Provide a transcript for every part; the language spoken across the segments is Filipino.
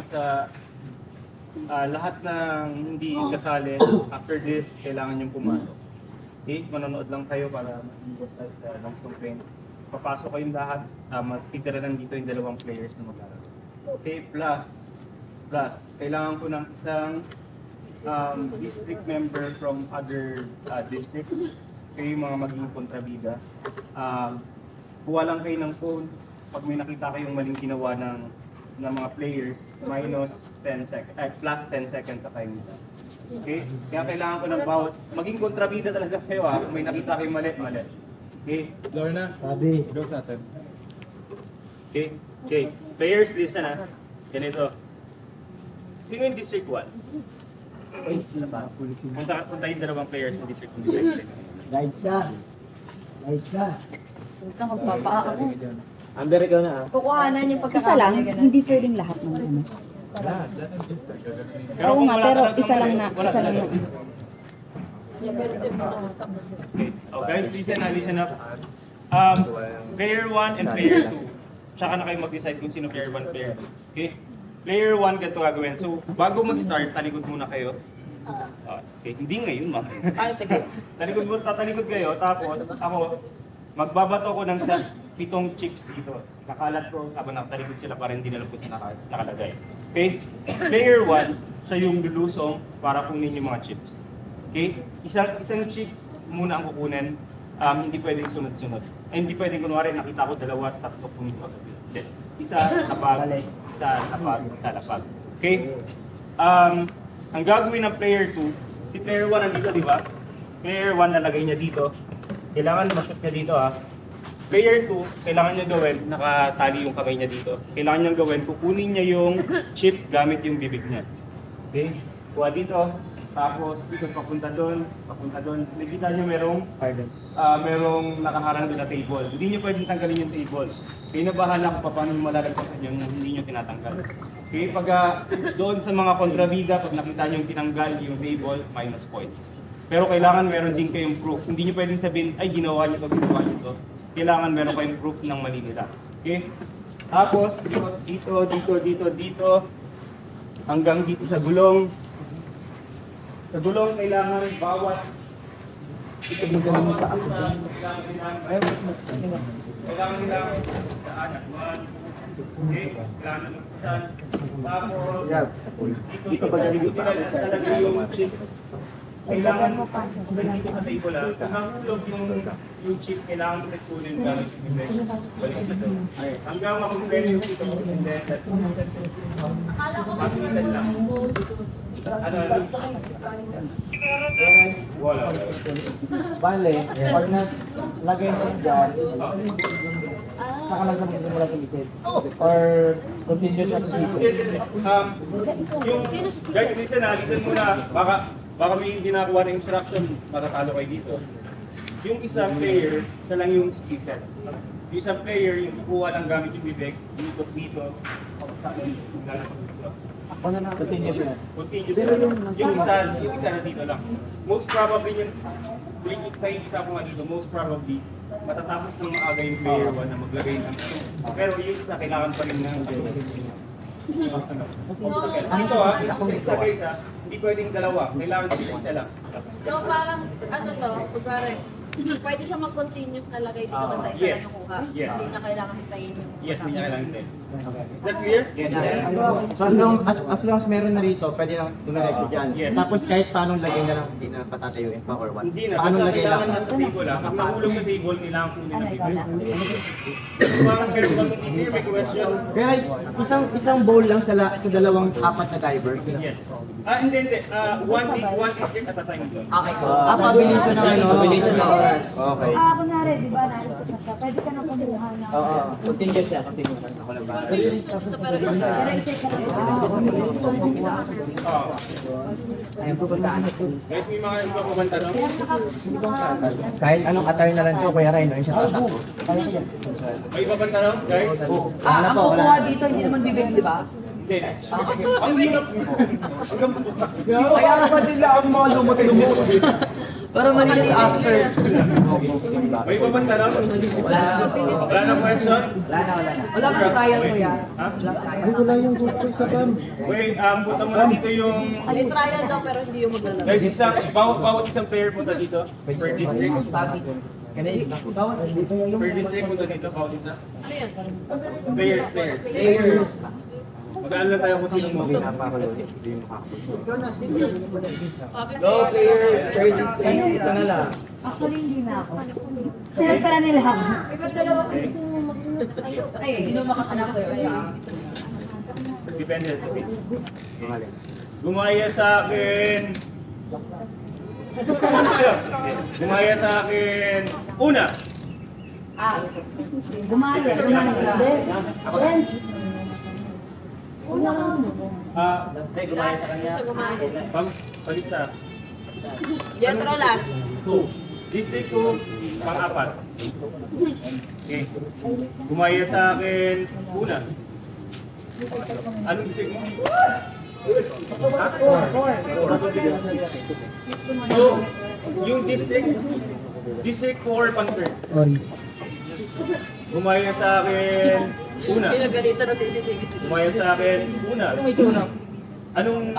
sa lahat ng hindi kasali, after this, kailangan yung pumasok. Okay? Manonood lang kayo para mag-iwas tayo sa noise complaint. Papasok kayong lahat, magtitira lang dito yung dalawang players na maglalaro. Okay, plus, kailangan ko ng isang district member from other districts. Kayo yung mga maging kontrabida. Kuha lang kayo ng phone. Pag may nakita kayong maling ginawa ng mga players, minus 10 seconds, plus 10 seconds sa kayo nila. Okay? Kaya kailangan ko ng bawat, maging kontrabida talaga kayo Kung may nakita kayong mali. Okay? Lorna, Sabi. go sa atin. Okay. Players, listen Ganito. Sino yung District 1? Punta yung dalawang players ng District 1. Lights-a. Puta, magpapaa ako. Amber, ikaw na Kukuhanan yung Isa pagkakamali. lang, ganun. hindi pwedeng lahat ng ano. Oo kung nga, wala pero talagang isa lang mali, na, wala isa lang na. talaga. Okay. Oh guys, listen up. Player 1 and player 2. Tsaka na kayo mag-decide kung sino player 1 player 2. Okay? Player 1 ganito gagawin. So, bago mag-start, talikod muna kayo. Okay, hindi ngayon, ma'am. Sige. Tatalikod kayo, tapos ako, magbabato ko ng 7 chips dito. Nakalat ko, habang nakatalikod sila para hindi na lang po nakalagay. Okay? Player 1, siya yung lulusong para kunin yung mga chips. Okay? Isang chips muna ang kukunin. Hindi pwedeng sunod-sunod. Hindi pwedeng kunwari nakita ko 2, 3 kunin ko. Okay. Isa lapag. Okay? Ang gagawin ng player 2, si player 1 nandito, di ba? Player 1 nalagay niya dito. Kailangan ma-shoot niya dito Player 2, kailangan niya gawin, nakatali yung kamay niya dito. Kailangan niya gawin, kukunin niya yung chip gamit yung bibig niya. Okay? Kuha dito, tapos dito papunta doon. Nakita niyo merong nakaharang doon na table. Hindi niyo pwedeng tanggalin yung table. Kaya na bahala kung paano yung malalagpasan yung hindi niyo tinatanggal. Okay? Pag doon sa mga kontrabida, pag nakita niyo yung tinanggal yung table, minus points. Pero kailangan meron din kayong proof. Hindi niyo pwedeng sabihin, ay ginawa niyo to. Kailangan meron kayong proof ng mali nila. Okay? Tapos, dito, hanggang dito sa gulong. Sa gulong, kailangan bawat kailangan nila daanan. Okay? Kailangan nagpasan. Tapos, dito talaga yung chip. Kailangan mo pa dito sa table Kung nahulog yung chip, kailangan mo kunin gamit yung bibig. Hanggang makumpleto yung chip, and then mabilisan lang. Wala. Bale, pag nalagay mo dyan, saka lang naman simula sa isip. Or continue sa isip. Guys, listen muna. Baka may hindi nakakuha ng instruction, matatalo kayo dito. Yung isang player, siya lang yung skill set. Yung isang player, yung kukuha lang gamit yung bibig, dito, Ako na na, continue siya. Continue sila. Yung isa na dito lang. Most probably yung kita ko nga dito, most probably, matatapos ng maaga yung player 1 na maglagay ng pero yung isa kailangan pa rin ng Dito isa guys hindi pwedeng dalawa, kailangan isa lang. So parang, kunwari, pwede siya mag-continuous na lagay dito basta isa yes. lang nakuha. Yes. Hindi na kailangan hintayin yung Yes, hindi niya kailangan din. Is that clear? Yes. So as long as meron na rito, pwede lang dumiretso dyan. Yes. Tapos kahit paano lagay na lang, hindi na patatayuin pa or what. Hindi na, Paano basta lagay kailangan lang? nasa table Pag nahulog sa table, kailangan kunin Ano, na ikaw lang? Parang pero kung hindi clear, may question? Kaya isang bowl lang sa 2-4 na divers. Yes. Hindi. One district at a time ito. Okay ko. Pabilisan na Pabilisan na oras. Okay. Kunwari, di ba, narito na siya, pwede ka na kumuha na. Oo. Continue siya. Continue. Ako lang ba? Pero isa. Pero isa ka na. Ayun, pupuntaan. Guys, may mga iba pa bang tanong? Kahit anong attire na lang siya, Kuya Rhino, yung siya tatakbo. May iba bang tanong, guys? Wala Ang po, wala. kukuha dito, hindi naman bibig, di ba? Hindi. Ang hirap. Hanggang Kaya naman nila ang mga lumot-lumot. Para manilip after. May iba bang tanong? Wala na question? Wala kang trial ko yan. Ha? Wait, punta muna dito yung... May trial daw pero hindi yung maglalaro. Guys, bawat isang player punta dito. Per district. Per district punta dito, bawat isa. Ano yan? Players. Mag-ano lang tayo kung sino mo. Go players, third district, isa na lang. Actually, hindi na ako. Select na nila ako. Ay, ba't dalawa ko dito mo ay, hindi mo makakalak sa'yo. Depende sa pin. Gumaya sa akin. Gumaya sa akin. Una. Gumaya. Friends. Una ka mo. Gumaya sa Hindi siya gumaya. Palista. Jetro last. 2. District 2, pang-apat. Okay. Gumaya sa akin. Una. Anong district mo? So, yung district 4, pang-third. Gumaya sa akin. Una. Pinagalitan ng CCTV siguro. Gumaya sa akin. Una. Anong...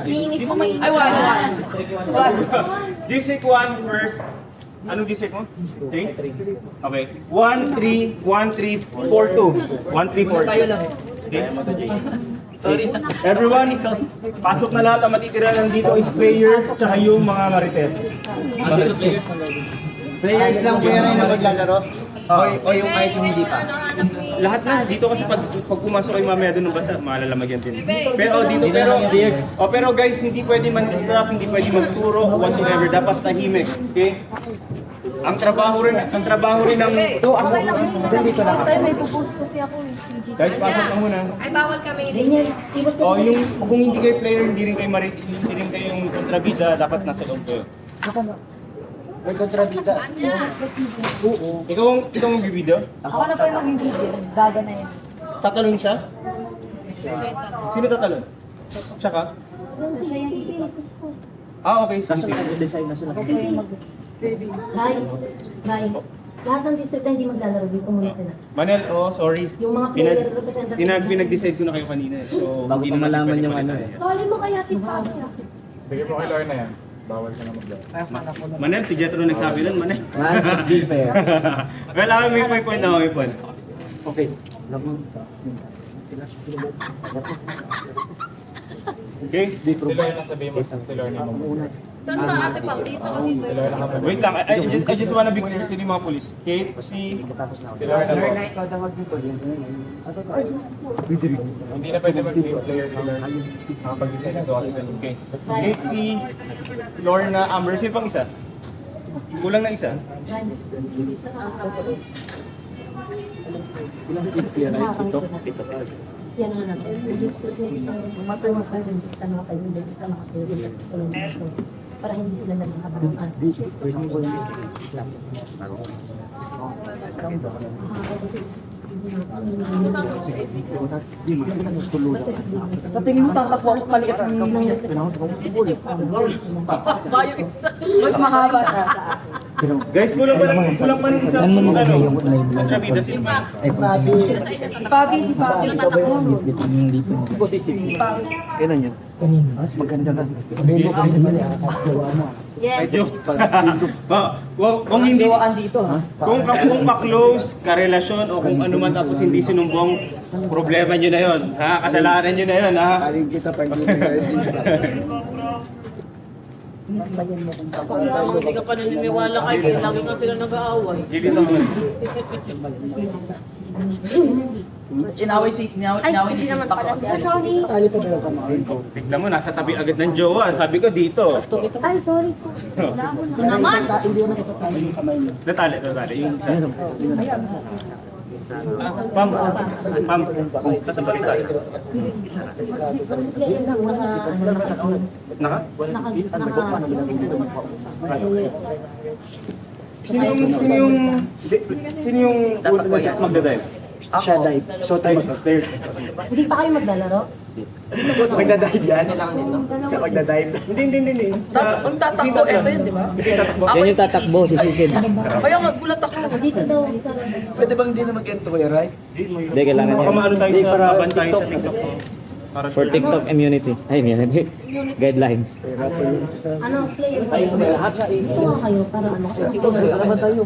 Iinis ko mainis. Ay, one. District 1 first. Anong district mo? 3? Okay. 1, 3, 1, 3, 4, 2. 1, 3, 4. Tayo lang. Okay. Sorry. Everyone, pasok na lahat ang matitira nandito is players tsaka yung mga marites. Players lang po yan na maglalaro? O yung kahit yung hindi pa? Lahat na dito kasi pag pumasok kayo mamaya doon ng basa, malalamag yan din. Pero pero guys, hindi pwede man-distract, hindi pwede magturo whatsoever, dapat tahimik. Okay? Ang trabaho rin ng Okay lang yun. Dito na ako. May pupost kasi ako. guys, pasok na muna. Ay, bawal kami. Ganyan. Iwas ko. Yung kung hindi kayo player, hindi rin kayo hindi rin kayo yung kontrabida, dapat nasa loob kayo. May kontrabida. Ikaw ang bibida? Ako na po yung maging video. Gaga na yun. Tatalon siya? Sino tatalon? Siya ka? Doon sila yung ipilitis ko. Okay. Sige. Design na sila. Ako po yung mag... Bye. Lahat ng district na hindi maglalaro dito muna sila. Manel, sorry. Yung mga player representative. Pinag-decide ko na kayo kanina. So, Bago hindi ko na natin malaman pwede yung ano palitan. Sorry mo kaya tipa. Bigyan mo kay Lorna na yan. Bawal ka na mag-laro. Manel, si Jetro nagsabi doon, Manel. Last be fair. Well, may point na, may point. Okay. Okay? Si Lorna sabihin mo, si Lorna mo muna. Saan ka ate pang? Dito o dito? Si Lorna ka muna. Wait lang, I just wanna be clear, sino yung mga police? Kate, si... Si Lorna mo. Ikaw daw dito. Hindi na pwede mag-team player si Lorna. Makapag-design ng doon. Okay. Kate, si... Lorna, Amber, sino pang isa? Kulang na isa? Yan na natin. Yung district na isang masama sa rin sa mga kaibigan sa mga kaibigan sa mga para hindi sila nagkakabalaan. Sa tingin mo, takas mo maliit ang Bayo isa. mas mahaba siya. Guys, kulang pa ng isang kontrabida, sino pa? Si Papi, si Papi. Sino tatakbo? Kailan yun? Mas maganda kasi. Yes. Kung hindi... Gawaan dito, ha? Kung ka-close, ka-relasyon, o kung ano man tapos hindi sinumbong, problema nyo na yun. Ha? Kasalanan nyo na yun, ha? Aling kita pag Hindi ka pa naniniwala kay Kay. Lagi nga sila nag-aaway. Gilid naman. Inaway si Hindi naman pala si Ashoni. Tignan mo, nasa tabi agad ng jowa. Sabi ko dito. Ay, sorry po. Naman. Natali. Yung isa. Pam. Nasa balitan. Yan lang Naka? Sino yung magdadive? Siya dive. So tayo. Players. Hindi pa kayo maglalaro? Magdadive yan? Sa magdadive. Hindi. Ang tatakbo, eto yun, di ba? Yan yung tatakbo, sisisid. Kaya nga, gulat ako. Dito daw. Pwede bang hindi na mag-ento kayo, right? Hindi, kailangan Baka yan. maano tayo Hindi, sa para laban tayo sa TikTok. TikTok. Para For TikTok immunity. Ay, immunity. Guidelines. Ano, player? Ay, lahat na Ito nga kayo, para ano. Huwag tayo.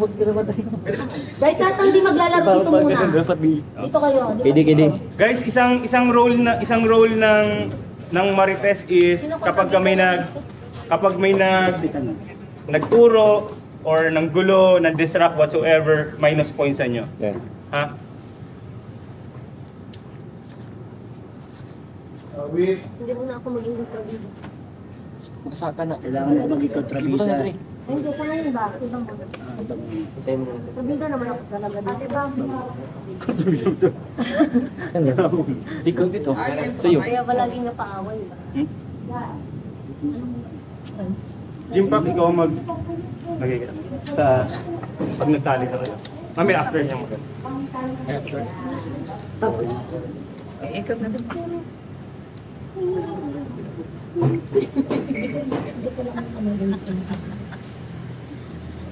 Guys, lahat ng di maglalaro dito muna. Dito kayo. Kidi. Guys, isang role ng Marites is kapag may nagturo or ng gulo, nag-disrupt whatsoever, minus points sa inyo. Yeah. Ha? Hindi mo na ako maging kontrabida. Kailangan mo mag-kontrabida. Ay, hindi, sa ngayon ba? Ibang mo. Kontrabida naman ako talaga. Ate ba? Ikaw dito. Sa'yo. Kaya palaging napaaway ba? Jim Pop, ikaw magiging sa pag nagtali ka kayo. Mami, after niya mag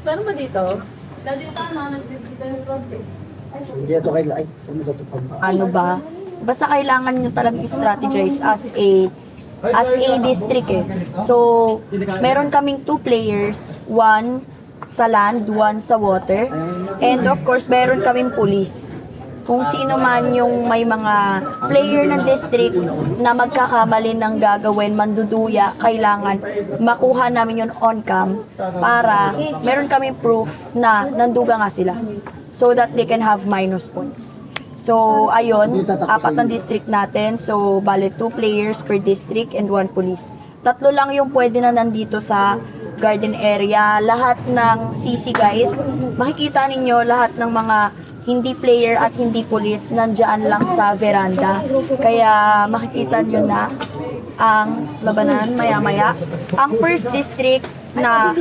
Meron ba dito? Dati tama, nagdidita yung project. Hindi ito kailangan. Ay, ano ba ito pang Ano ba? Basta kailangan nyo talagang strategize as a district eh. So, meron kaming 2 players, 1 sa land, 1 sa water. And of course, meron kaming police. Kung sino man yung may mga player ng district na magkakamali ng gagawin, manduduya, kailangan makuha namin yun on cam para meron kaming proof na nanduga nga sila so that they can have minus points. So, ayun, 4 ang district natin. So, bale 2 players per district and 1 police. 3 lang yung pwede na nandito sa garden area. Lahat ng CC guys, makikita ninyo lahat ng mga hindi player at hindi police nandiyan lang sa veranda. Kaya makikita nyo na ang labanan maya-maya. Ang first district na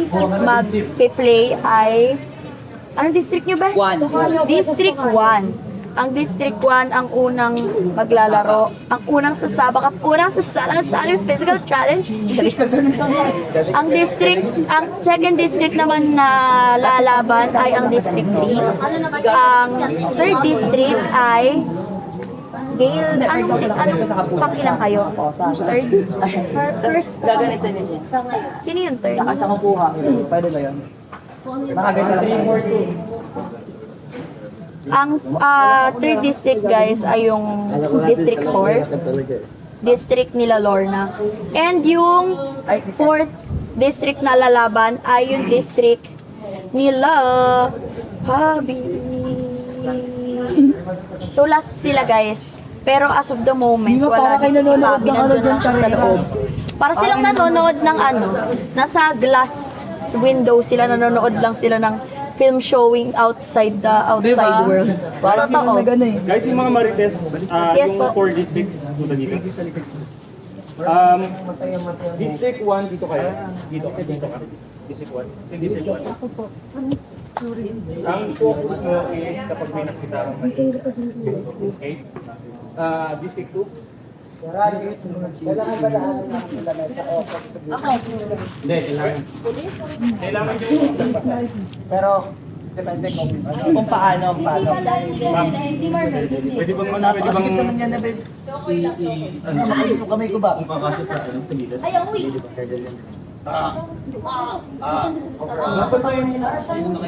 mag-play ay... Anong district nyo ba? 1. District 1. Ang District 1 ang unang maglalaro. Ang unang sasabak at unang sasalang physical challenge. Ang second district naman na lalaban ay ang District 3. Ang third district ay Gale, anong pakilang kayo? Third? First? Gaganito niya. Sino yung third? Saka siya kukuha. Pwede ba yun? Nakaganda lang. Ang third district guys ay yung District 4. District nila Lorna. And yung fourth district na lalaban ay yung district nila Habi. So last sila guys. Pero as of the moment, wala dito si Habi. Nandun lang siya sa loob. Para silang nanonood ng nasa glass window sila, nanonood lang sila ng film showing outside the outside world. Totoo. Guys, yung mga Marites, Yes yung po. 4 districts, punta dito. District 1, dito kayo. Dito ka. District 1. So, District 1. Ang focus mo is kapag may nakita kang mali. Okay? District 2. Kailangan ba na sa office? Hindi, kailangan yung Pero, depende kung paano. Hindi marunong. pwede bang Napakasikip naman yan na, babe. Okay lang. Ano, makain yung kamay ko ba? kung kakasya sa lider? Ay, uy!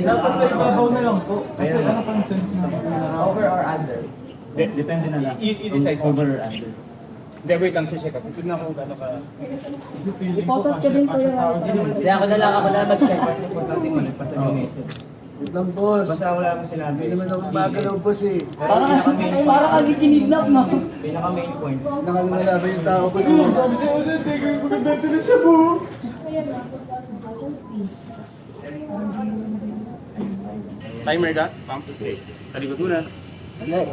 Dapat sa ibabaw na lang po. Kasi ano pang sense na? Over or under? Depende na lang. I-decide Over or under. Hindi, wait lang, check up. Tignan ko kung gano'n ka. Ipotos ka din kuya. Hindi ako na mag-check. Importante mo, nagpasa yung message. Wait lang, boss. Basta wala akong sinabi. Hindi naman ako magalaw, boss eh. Para kang kinidnap no. Pinaka-main point. Nakalala ba yung tao, boss? Sabi siya, maganda na siya po. Timer ka? Pump to play. Talikod muna. Hindi.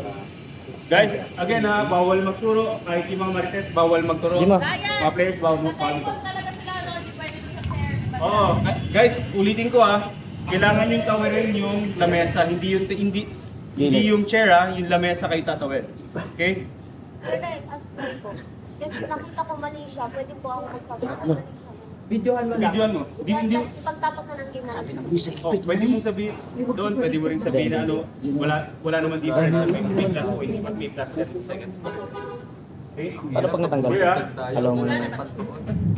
Guys, again ha, bawal magturo. Kahit yung mga Marites, bawal magturo. Mga players, bawal magturo. Talaga sila, no? Hindi pwede sa player. Oo. Guys, ulitin ko ha. Kailangan yung tawerin yung lamesa, hindi yung chair ha, yung lamesa kay tatawid. Okay? Pero as po, if nakita ko mali siya, pwede po ako magpapakita. Videohan mo lang. Videoan mo. Hindi, Tapos pagtapos na ng game na pwede mong sabihin, doon pwede mo rin sabihin na ano, wala naman difference sa may plus points, pag may plus 30 seconds pa. Okay? Paano pag natanggal? Clear, ah? Hello mo na.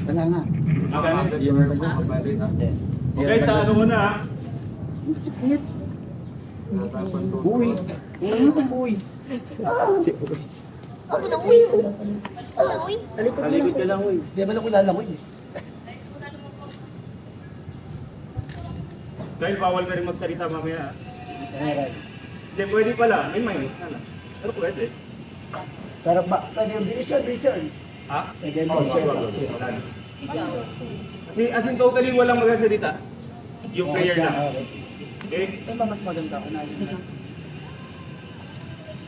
Wala nga. Okay, sa ano muna ha? Uy. Uy. Ano na, uy! Ano na, uy! Talikod ka lang, uy. Di ba na kilala ko eh? Dahil bawal ka rin magsalita mamaya ha? Hindi, pwede pala. May minus na lang. Pero pwede. Pero ba? Pwede yung vision. Ha? Pwede yung Oo, vision. wag. Wala na. Kasi as in totally walang magsasalita. Yung player lang. Okay? Ito ba mas maganda ako na?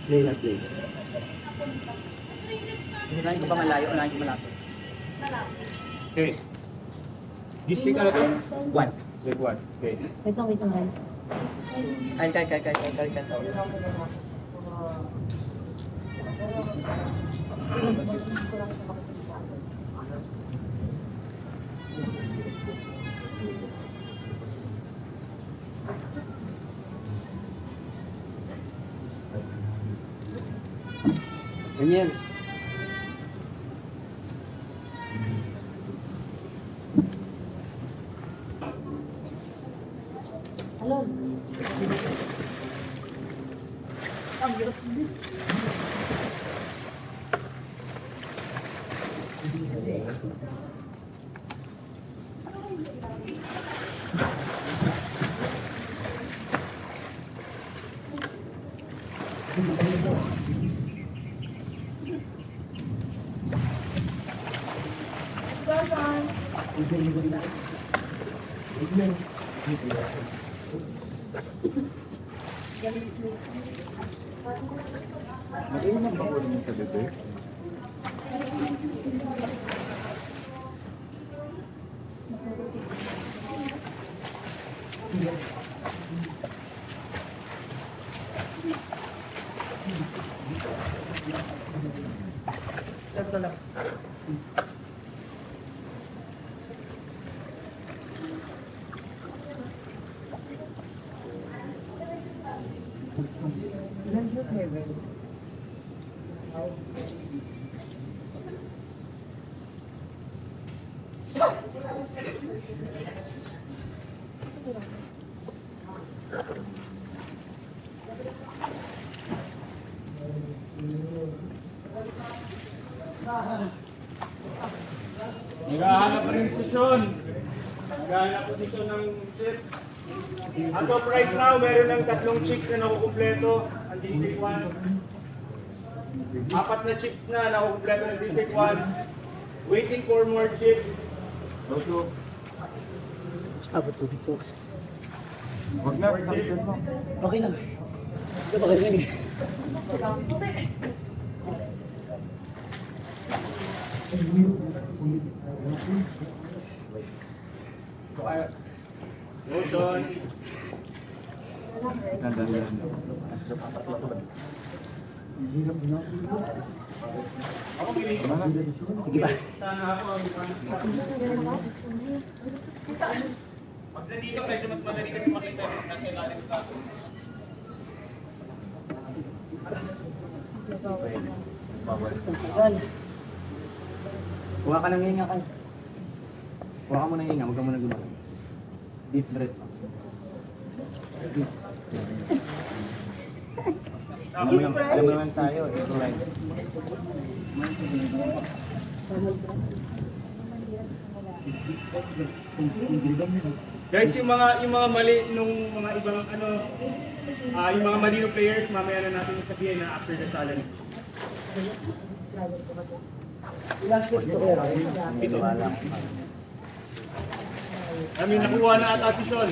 Play na play. Hinahin ko ba malayo o hinahin ko malapit? Okay. District ano to? 1. District 1. Okay. Wait lang, right? Kay. Ganyan. Hello? Naghahanap pa rin sesyon. Naghahanap posisyon ng chip. As of right now, meron ng 3 chicks na nakukumpleto ang District 1. 4 na chips na nakukumpleto ng District 1. Waiting for more chips. Abot tubig ko. Huwag na, sakit mo. Okay lang. Ito ba kayo? Hold on. Ako pili. Sige ba? Sana ako ang pag nandito, medyo mas madali kasi makita yung nasa ilalim ka. Kuha ka ng hinga kayo. Kuha ka muna ng hinga, huwag ka muna gumana. Deep breath. Alam mo naman tayo, ito right. Guys, yung mga mali nung mga ibang ano, yung mga mali ng players, mamaya na natin sabihin na after the challenge. Ilang tips to kayo? Ito. Kami nakuha na ata si Sean.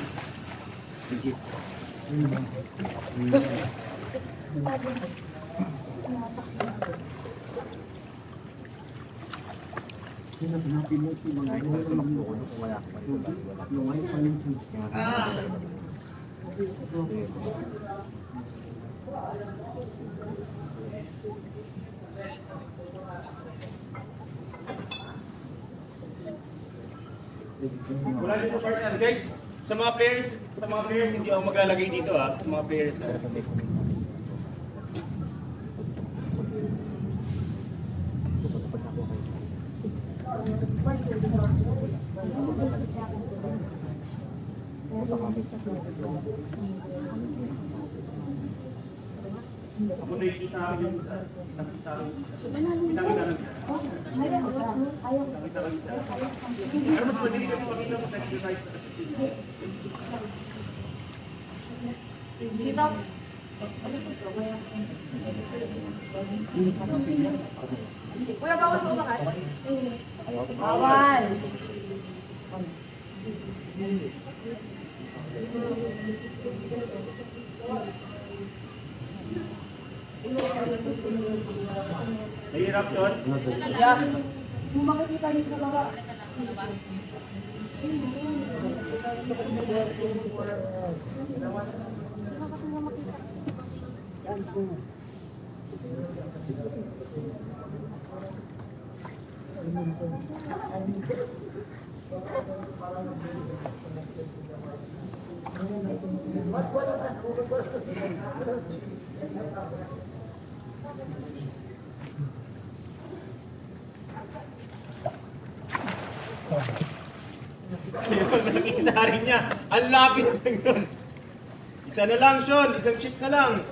Wala dito partner. Guys, sa mga players hindi ako maglalagay dito ah. Sa mga players. Ako na yung tawag. Pero mas madali kasi makita mo sa exercise. Kuya, bawal mo ba ka? Bawal. Mahirap yun. Yung nakikita rin niya, ang lapit lang yun. Isa na lang, Sean. Isang chip na lang.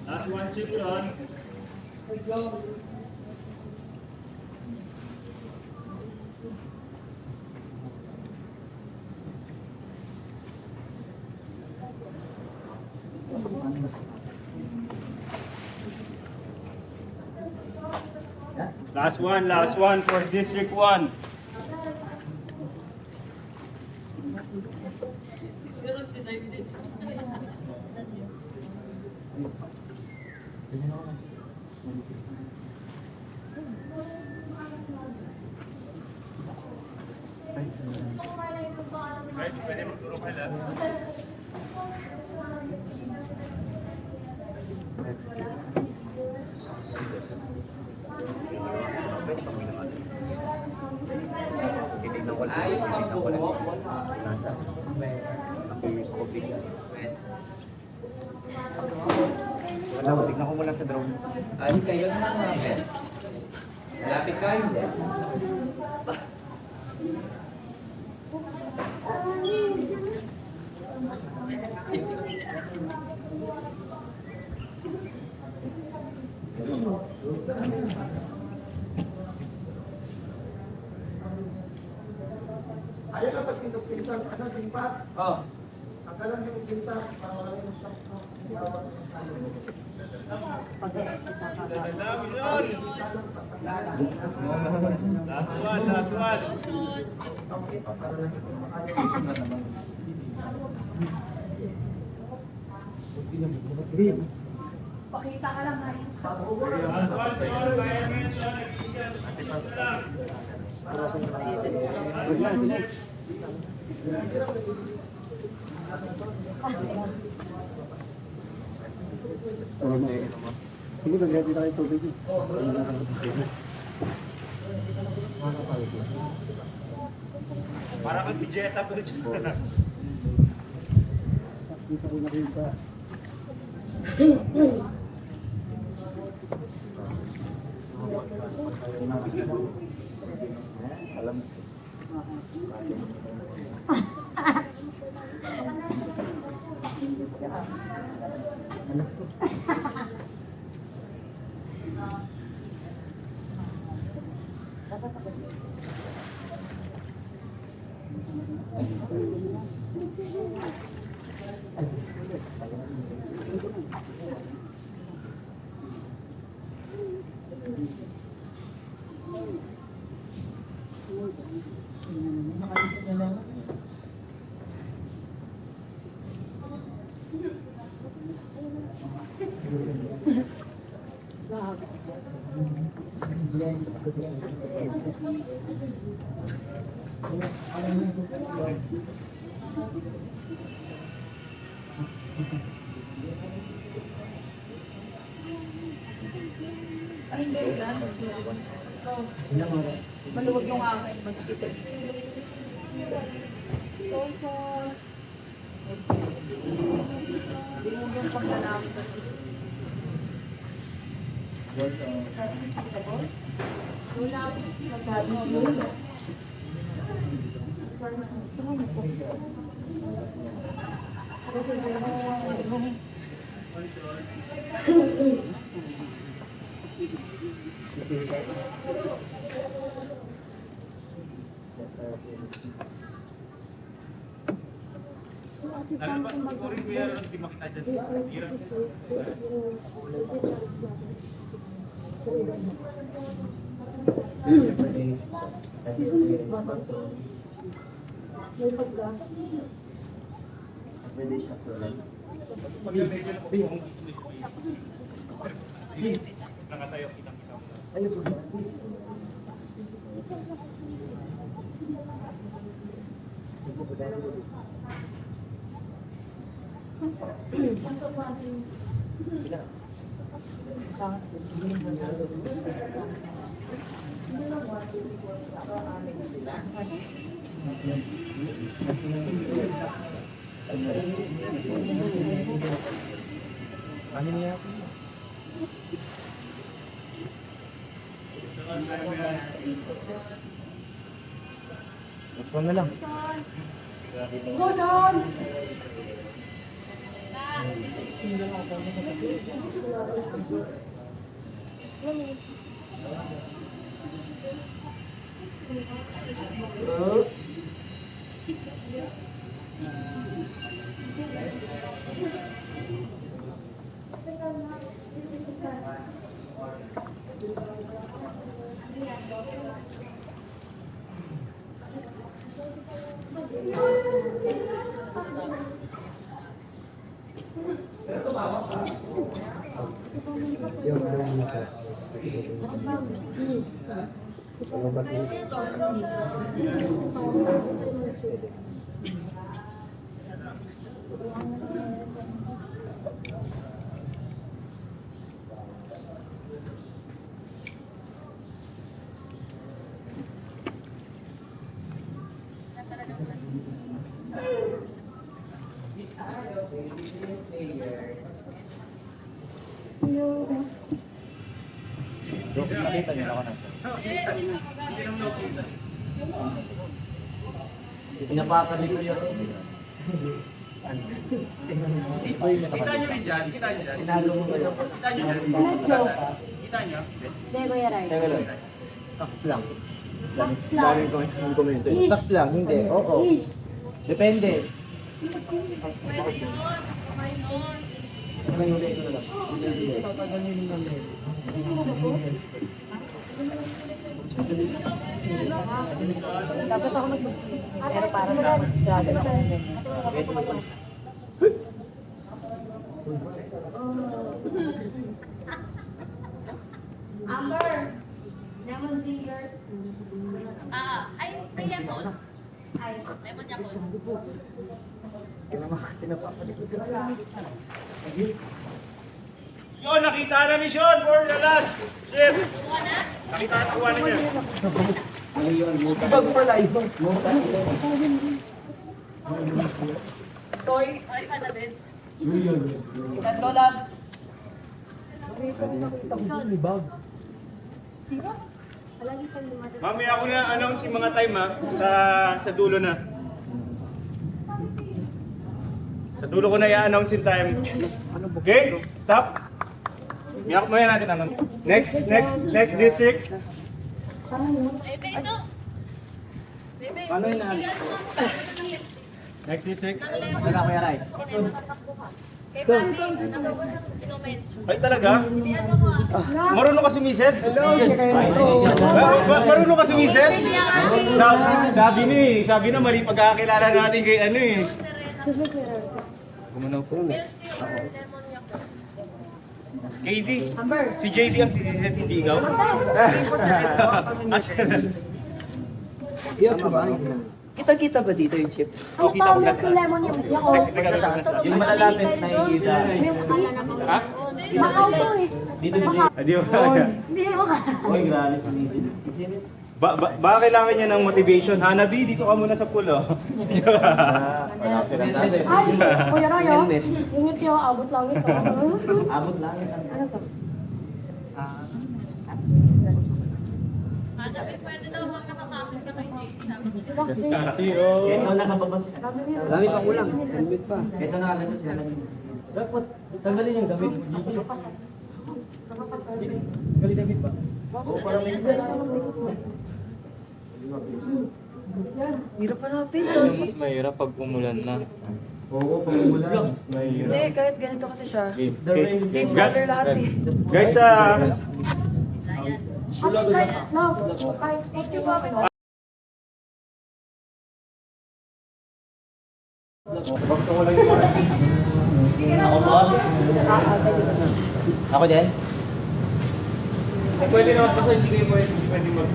Last one chip, Sean. Last one for District 1. Pwede magturo ka lang. Ayaw kang buhok. Wala, tignan ko muna sa drone. Ano kayo na mga men? Malapit ka, hindi? Ayaw ka pag pinag-pinsan, ano, tingpat? Oh. Ang kalang pinag-pinsan, para wala yung stock. Last one. Pakita ka lang ngayon. Last one, Sean. Kaya mo yun, Sean. Nag-iisa. Ito lang. Sige, mag-ready na kayo tubig. Para kang si Jessa po dyan. Dito ko nakita. Alam. Maluwag yung akin. Magkikita. Yung paglalaki. Nalabas ko po rin kuya, hindi makita dyan. Hirap. Nakatayo, kitang-kita ko. Ano niya? Mas na lang. Nakita niyo ako na. Pinapakali ko yun. Kita nyo rin dyan, kita nyo dyan. Tinalo mo kayo. Kita nyo dyan. Kita nyo. Hindi, Kuya Rai. Teka lang. Saks lang. Saks lang. Daming komento. Saks lang, hindi. Oo. Depende. Ano yung ulit ko na lang? Dapat ako mag-gusto. Pero parang struggle ako. Amber! Lemon finger. Ay, free ako. Ay, lemon yakult. Pinapapalikod ko. Yo, nakita na ni Sean for the last ship. Nakita na kuha na niya. Bag pala yun. Toy. Ay, madalin. Tatlo lang. May bag. Palagi kang lumadaan. Mamaya ako na announce yung mga time ha, sa dulo na. Sa dulo ko na i-announce yung time. Okay? Stop. Iyak mo yan natin anong. Next district. Bebe, ito. Bebe, Ano yun, Nan? bigyan mo nga muna ng lemon. Next district. Ng lemon. Wala ko yaray. Kay Bobby, ng inumin. Ay talaga? Pilihan mo mo ah. Marunong ka sumisid? Marunong ka sumisid? Sabi na mali pagkakakilala natin kay ano eh. Gumanaw po. Milk tea or lemon yakult. KD. Si JD ang sisisid, hindi ikaw. Asan? Kita-kita ba dito yung chip? Oh, kita ko Milk kasi. tea lemon yung yakult. Teka, Yung malalapit na iida. Ha? Oh, hindi. Macau to eh. Di ba? Hindi mo ka. Uy, grabe sinisilip. Baka kailangan niya ng motivation. Hanabi, dito ka muna sa pool, oh. Wala silang tatay. Ay, Kuya Royo. Ingat yung abot lang ito. Abot lang yan. Ano to? Pwede daw makakakamit ka kay JC namin. Ito nakababa siya. Gamit pa kulang. Helmet pa. Ito nakalabas siya. Dapat tanggalin yung damit. Gali damit ba? Oo, parang may Hirap hanapin. Mas mahirap pag umulan na. Oo, pag umulan. Mas mahirap. Hindi, kahit ganito kasi siya. Okay. Same color lahat eh. Guys, Ako din? pwede naman pa sa hindi kayo pwede mag...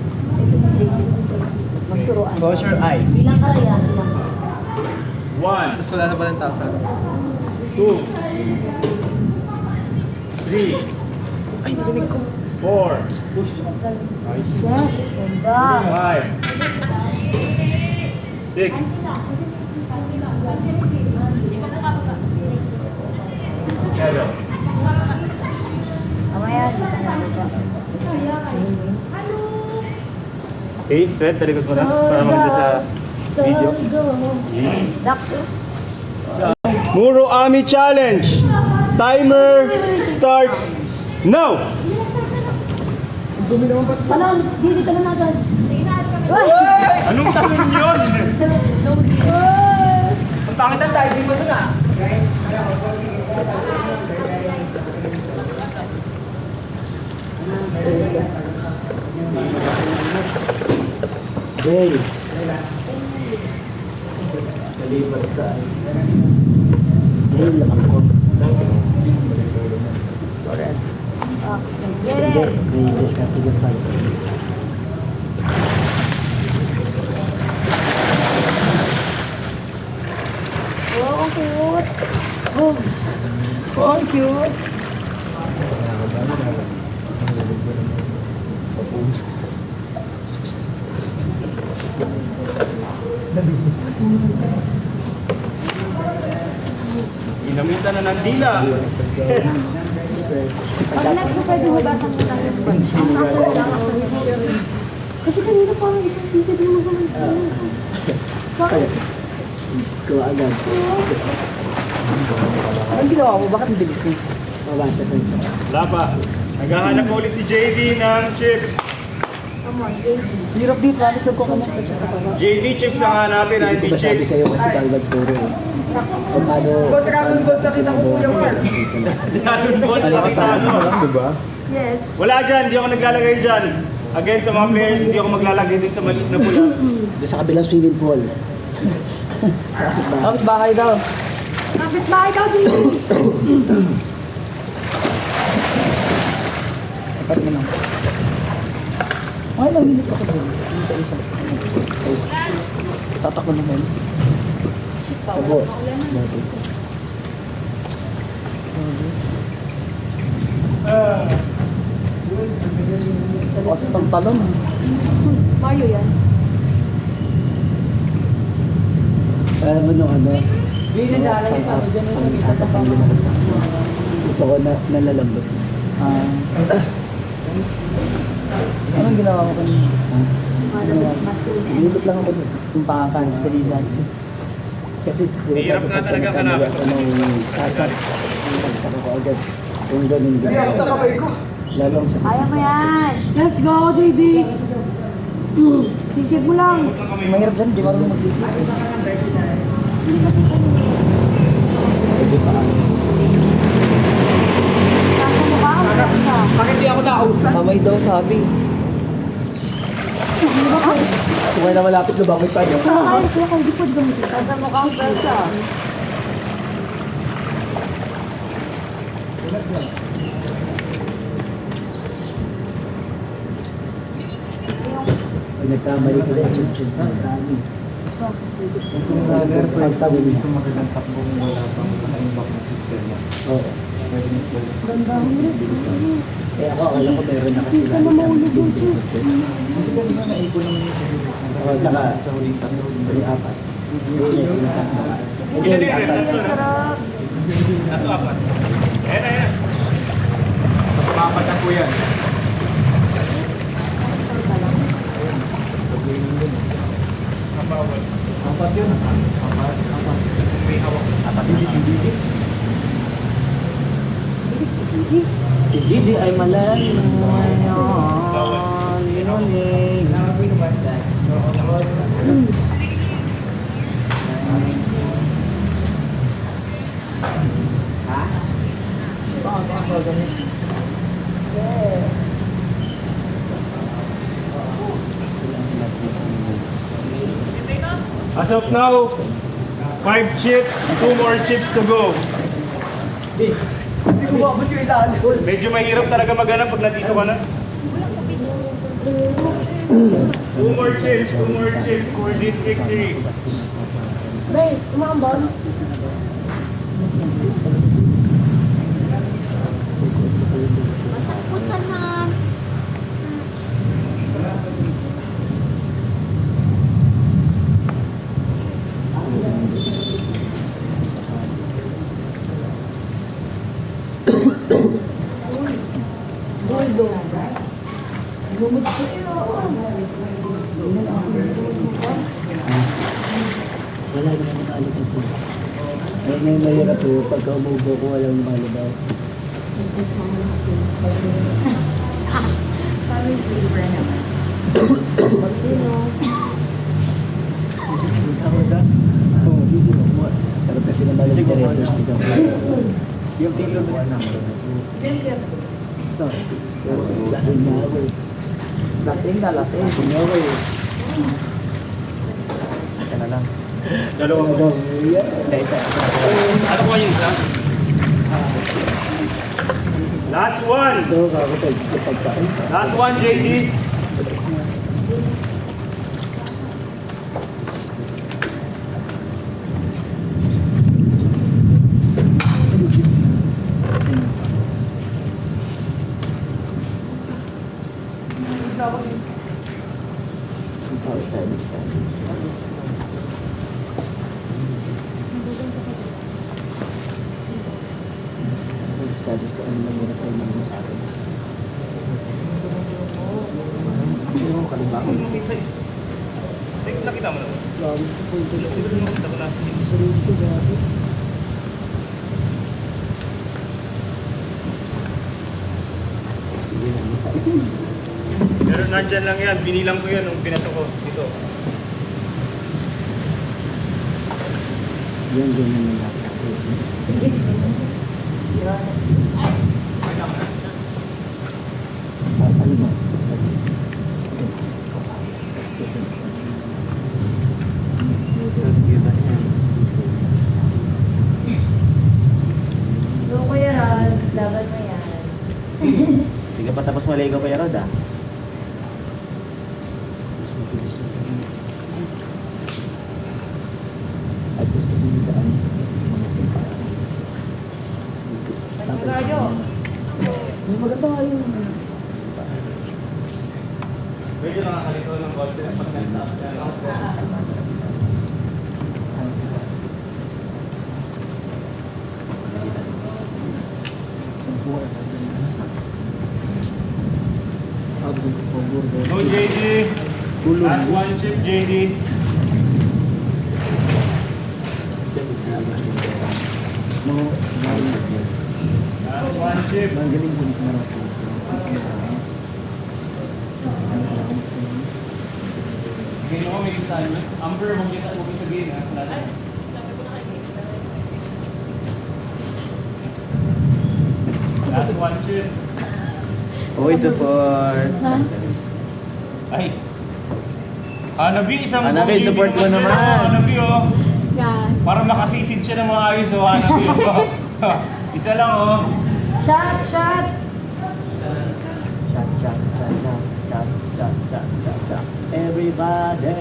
Magturuan. Close your eyes. Bilang ka rin yan. 1, Tapos wala na pa ng tasa. 2, 3, Ay, narinig ko. 4, Ganda. 5, 6, 7. Mamaya, dito na diba? Okay, Fred, talikod mo na para maganda sa video. Dax, Muro Ami Challenge! Timer starts now! Talon, dito na agad. Anong tanong yun? Ang pangit ang tayo, di ba ito na? Hey. Kalibat sa ayun lang ako. Get it. May discount yung fight. Oh, ang cute. Oh, ang cute. Inamitan na ng dila. Pag next na pwede hugasan mo lang yung bunch. Kasi kanina parang isang sipid na magalang. Bakit? Kuha agad. Anong ginawa mo? Bakit ang bilis mo? Mabasa ko. Wala pa. Naghahanap pa ulit si JD ng chips. Hirap dito, alis nagkukonect siya sa baba. JD chips ang hanapin, na hindi Hindi ko ba sabi chips. sa'yo kasi Calvert puro eh. So, paano... Ba't Dragon Ball nakita ko Kuya Mark? Dragon Ball, nakita ano. Diba? Yes. Wala dyan, hindi ako naglalagay dyan. Again, sa mga players, hindi ako maglalagay din sa maliit na pula. Doon sa kabilang swimming pool. Kapit bahay daw. Kapit bahay daw dito. Kapit mo lang. Ay, namilit ako doon. Isa-isa. Tatak ko naman. Sabo. Kasi itong talon. Mario yan. Alam mo nung ano? Hindi na lalagay sa amin dyan yung isa pa pang Gusto ko na nalalambot. Anong ginawa ko kanina? Mas una. Nilibot lang ako doon. Yung pangakan, dalilan. Kasi... Hirap nga talaga hanapin. Tatak. Tatak ko agad. Kung ganun din. Lalo ang sakit. Kaya mo yan. Let's go, JD. Sisig mo lang. Mahirap dyan, di marunong magsisip. Nasa mukha ang pwersa. Bakit di ako nakausap? Kamay daw sabi. Kung na malapit na bakit pa niyo. Ay, kaya kung di po gamitin. Nasa mukha ang pwersa. Pag nagkamali ko na chip-chip na dami. Kung sa pwede sumakit ang takbo kung wala pang naka-imbak na chipset niya. Oo. Kaya ako, akala ko meron na kasi lahat ng Oo, saka sa huling tatlo, huling apat. Ilan yun? Tatlo na. Tatlo, apat. Ayan, ayan. Apat na po yan. Apat yun. Apat yun. Si Gigi ay malalim ngayon. Linuling. Ha? As of now, 5 chips, 2 more chips to go. Hindi ko mabot yung ilalim. Medyo mahirap talaga maghanap pag nandito ka na. 2 more chips for this victory. Bay, umambon. Masakot ka na. Wala naman nakali kasi. Ay, may mahirap po. Pagka umubo ko, walang lumalabas. Family flavor naman. Oo, busy mo. Sarap kasi ng balang generators dito. Yung tilo na naman. Ito. Lasing na ako eh. Lasing na, lasing. Lasing na ako eh. Isa na lang. Dalawang Ano? Yeah. Ano ko yung isa? Last one! Ito, kakapag pagkain. Last one, JD. Studies ko ang mahirap ay mga sa akin. Hindi mo kalibangan. Nakita mo naman. Grabe ko po ito. Nakita ko na. Sarili ko grabe. Sige lang. Pero nandyan lang yan. Binilang ko yan nung pinato ko. Dito. Yan, ganyan lang natin. Ano ba? So, Kuya Rod, laban mo yan. Hindi ka pa tapos maligaw kaya Rod ah. At gusto ko yung daan. May maganda nga yun. Medyo nakakalito ng konti pag nagtaas ka lang. Go JD. Last one chip JD. Last one chip. Magaling ko na ako. Game mo, may isa. Amber, mong kita mo sa game ha. Last one chip. Always support. Ay. Hanabi, isang Hanabi, bogey support din mo naman. Hanabi oh. Yan. Parang nakasisid siya ng mga ayos oh, Hanabi oh. Isa lang oh. Shot, shot! Chat, chat, chat, chat, chat, chat, chat, chat, chat. Everybody.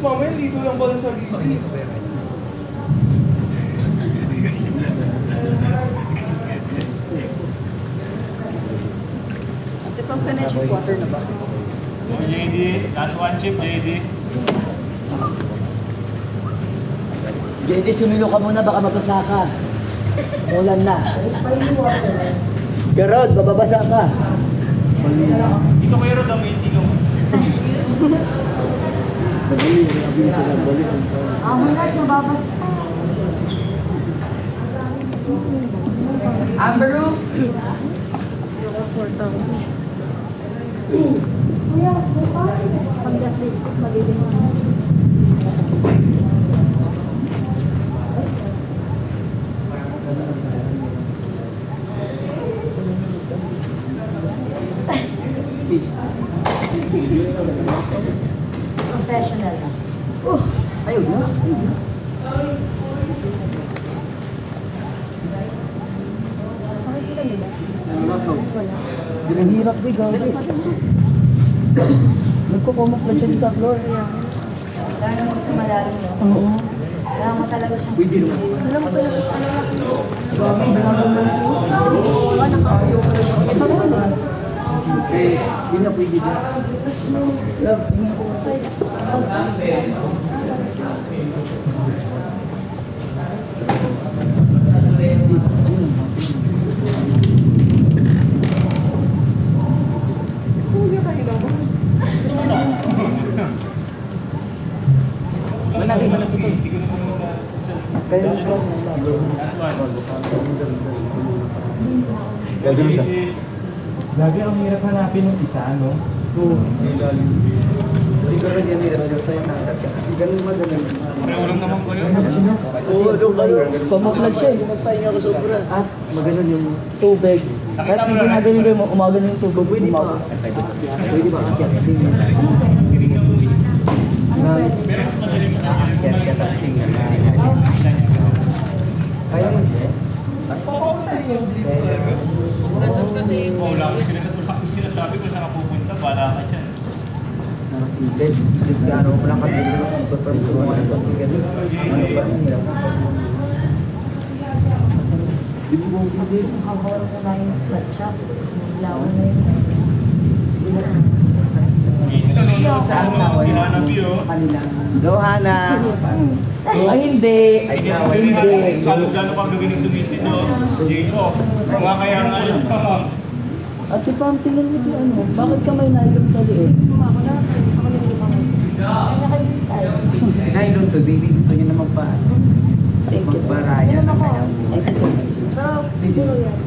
mamaya dito lang pala sa gilid. Ate Pam, ka na chip water na ba? Oh, JD, last one chip, JD. JD, sumilo ka muna, baka mabasa ka. Ulan na. Garod, bababasa ka. Ito kayo rin ang may silong. Ah, wala, mababas ka. Amberu. Kuya, pag gas biscuit, magiging professional na. Ayun na. Makikita nila. Wala. Ang hirap din, gabi. Nagkukumuklat siya dito sa floor. Kaya naman sa malalim no? Oo. Kaya mo talaga siyang Pwede naman. alam mo talaga Grabe, ginagawa mo. Eh, hindi na pwede dyan. Love, hindi na po. Malaki ba na ito? Hindi ko na pumunta. Kaya mas ba? JD. Lagi ang hirap hanapin ng isa, no? Oo. Siguro yan nila. Ganun magaling. Pareho lang naman kayo. Oo, doon kayo. Pamuklat siya. Nagpahinga ko sobra. At maganon yung tubig. Kahit hindi na ganun mo, umaganon yung tubig. Pwede ba? Pwede ba? Kaya mo hindi? Ganun kasi. Oo, lagi sinasabi ko saan ka pupunta, bala ka dyan. Nakapilid. Just gano'n mo lang kami. Pagpapagawa ng pagpapagawa. Ano ba? Ang hirap. Di mo kong hindi. hawak ko na yung flat shop. Naglawan na yun. Nanonood sa ano, si Hana B, oh. Kanila. Hello, Hana. Ay, hindi. Ay, hindi. Gano'n pang gawin ng sumisid, no? J-O. Mga kaya nga yun. Ate Pam, tingnan mo si ano. Bakit ka may nylon sa liit? Naka-style. Nylon to, baby. Gusto niya naman pa. Thank you. Magbaraya. Ganun ako. Thank you. Pero siguro yan.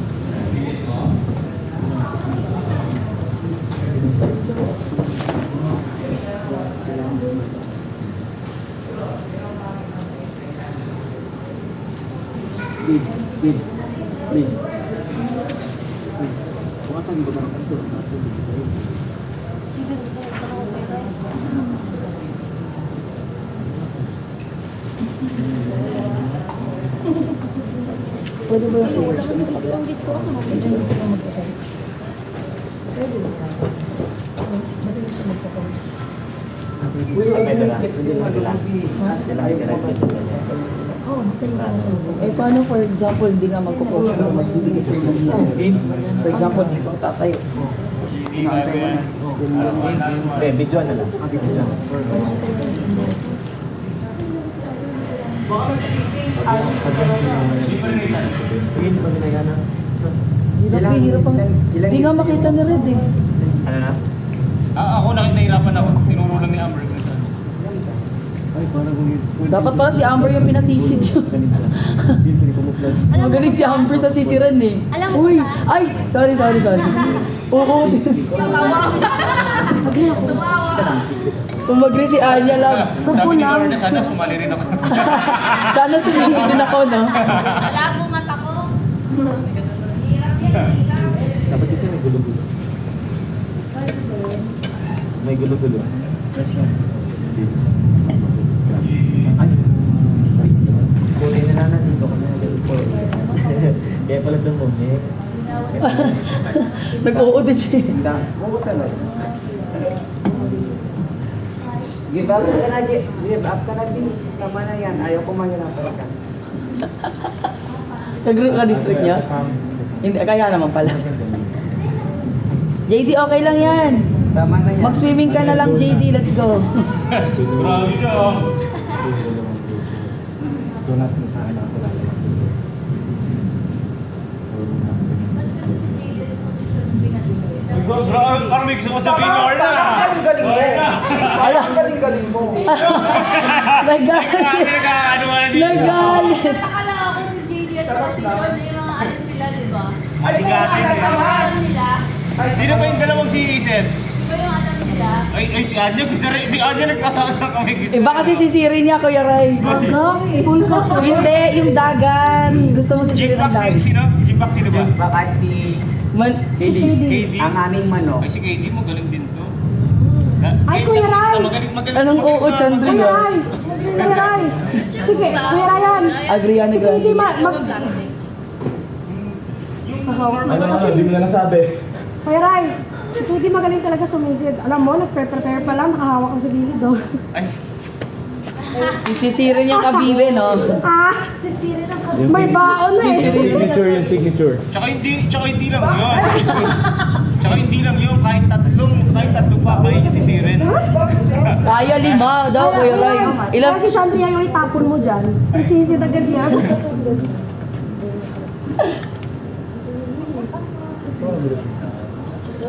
Bid. Bid. Bid. Bukasan ko na ito. Pwede ba yung ears? Banggit ko ako. Medyo hindi sila magkakaroon. Pwede ba? Kasi gusto magkakaroon. Oo, masaya ka na siya. Eh, paano for example, hindi nga magpo-post na magbibigay sa inyo? For example, dito ang tatayo. Hindi, video na lang. Hirap ang... Hindi nga makita ni Red eh. Ano na? Ako nahirapan ako. Tinuro lang ni Amber. Dapat pala si Amber yung pinasisid yun. Magaling si Amber sa sisiran eh. Alam mo Uy! ba? Ay! Sorry. Oo. Tumagri si Anya lang. Sabi ni Lorna, sana sumali rin ako. Sana sumihid din ako, no? Wala akong mata ko. Dapat kasi may gulo-gulo. May gulo-gulo. Ay! Kulay na lang dito ka na. Kaya pala doon mo, eh. Nag-oo din siya. Oo talaga. Give up ka na, Jay. Give up ka na, B. Tama na yan. Ayaw ko mahirapan ka. Sa group ka district niya? Hindi, kaya naman pala. JD, okay lang yan. Tama na yan. Mag-swimming ka na lang, JD. Let's go. Grabe siya ah. So, nasa sa akin ako sa Parang may gusto ko sabihin na Orna. Galing-galing mo. Parang galing-galing mo. Nagalit. Ano ka na dito? Nagalit. Akala ako si JD at saka si Sean yung mga ano sila, di ba? Ay, gatin eh. Ano nila? Sino ba yung dalawang si Iset? Di ba yung alam nila? Ay, si Anya. Si Anya nagtataas ng kamay. Iba kasi sisirin niya, Kuya Ray. Full course. Hindi, yung dagan. Gusto mo sisirin ng Jimpak dagan. sino? Jimpak sino ba? Baka si KD. KD. ang aming manok. Ay, si KD mo galing din to. Ay, Kuya Ray! Magaling. Anong oo, Chandria? Kuya Ray! Sige, Kuya Ryan! Adriana Hindi Grande. Plastic. Ano na, hindi mo na nasabi. Kuya Ray! Hindi magaling talaga sumisid. Alam mo, nag-prepare pa lang, nakahawak ka sa gilid, oh. Ay, Sisirin yung kabibe, no? Ah! May baon na eh. Yung signature. tsaka hindi lang yun. Tsaka hindi lang yun. Kahit tatlong pa, kaya niya sisirin. Kaya 5 daw, Kuya Ray. Ilang? Kaya si Chandria yung itapon mo dyan. Isisid agad yan.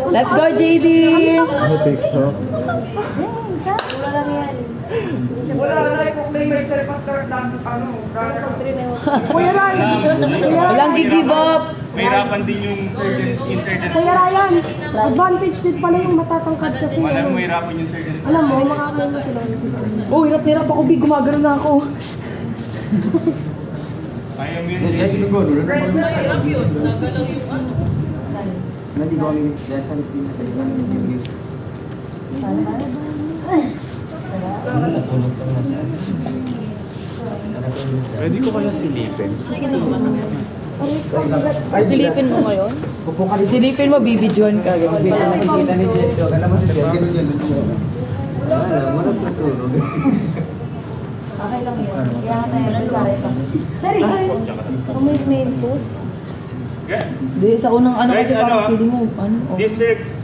Let's go, JD! Ano TikTok? Wala na kung may self-start lang sa ano. Kuya Ray! Walang give up. Mahirapan din yung internet. Kuya Ryan! Advantage din pala yung matatangkad kasi. Alam mo, mahirapan yung internet. Alam mo, makakain mo sila. Oh, hirap ako, Big. Gumagano na ako. Ayaw mo yun. Mahirap yun. Nagalaw yung ano. Hindi ko kami dahil sa litin na tayo. Pwede ko kaya silipin? Silipin mo ngayon? Silipin mo, bibidyoan ka. Hindi na nakikita ni Jeto. Alam mo si Jeto, ganun yun. Wala, wala tutulog. Okay lang yun. Kaya nga tayo nagkare pa. Seryoso? Commitmentos? Di, sa unang ano Guys, kasi ano, parang feeling mo, ano? Oh. Districts,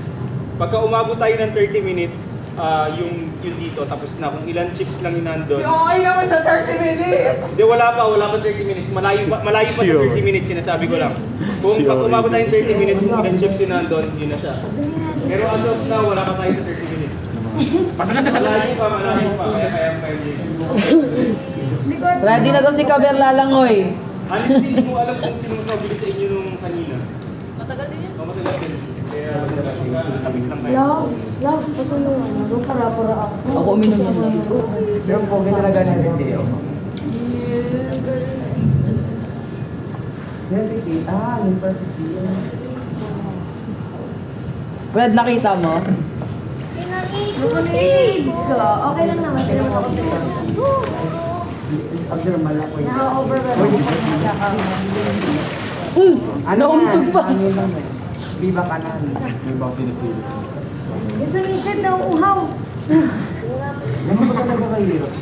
pagka umabot tayo ng 30 minutes, yung dito, tapos na kung ilan chips lang yung nandun. Okay naman sa 30 minutes! Hindi, wala pa 30 minutes. Malayo pa sa 30 minutes, sinasabi ko lang. Kung pag umabot tayo ng 30 minutes, kung ilan chips yung nandun, hindi na siya. Pero as of now, wala pa tayo sa 30 minutes. Malayo pa, kaya kayo Ready na to si Kaber Lalangoy. Honestly, hindi ko alam kung sino nakabili sa inyo nung kanina. Matagal din yun. Matagal din. Kaya kapit lang kayo. Love, pasunod ano, doon para ako. Ako uminom na. Yung pogi talaga ng video. Yan si Kita. Yung perfect video. Brad, nakita mo? Okay lang naman, pero ako sa Abnormal ako yun. na-overwhelm ako pag Nauntog pa. Ano lang eh. Viva ka na. May bang sinisili? Yung sumisid na uuhaw. Ganun ba talaga kahirap?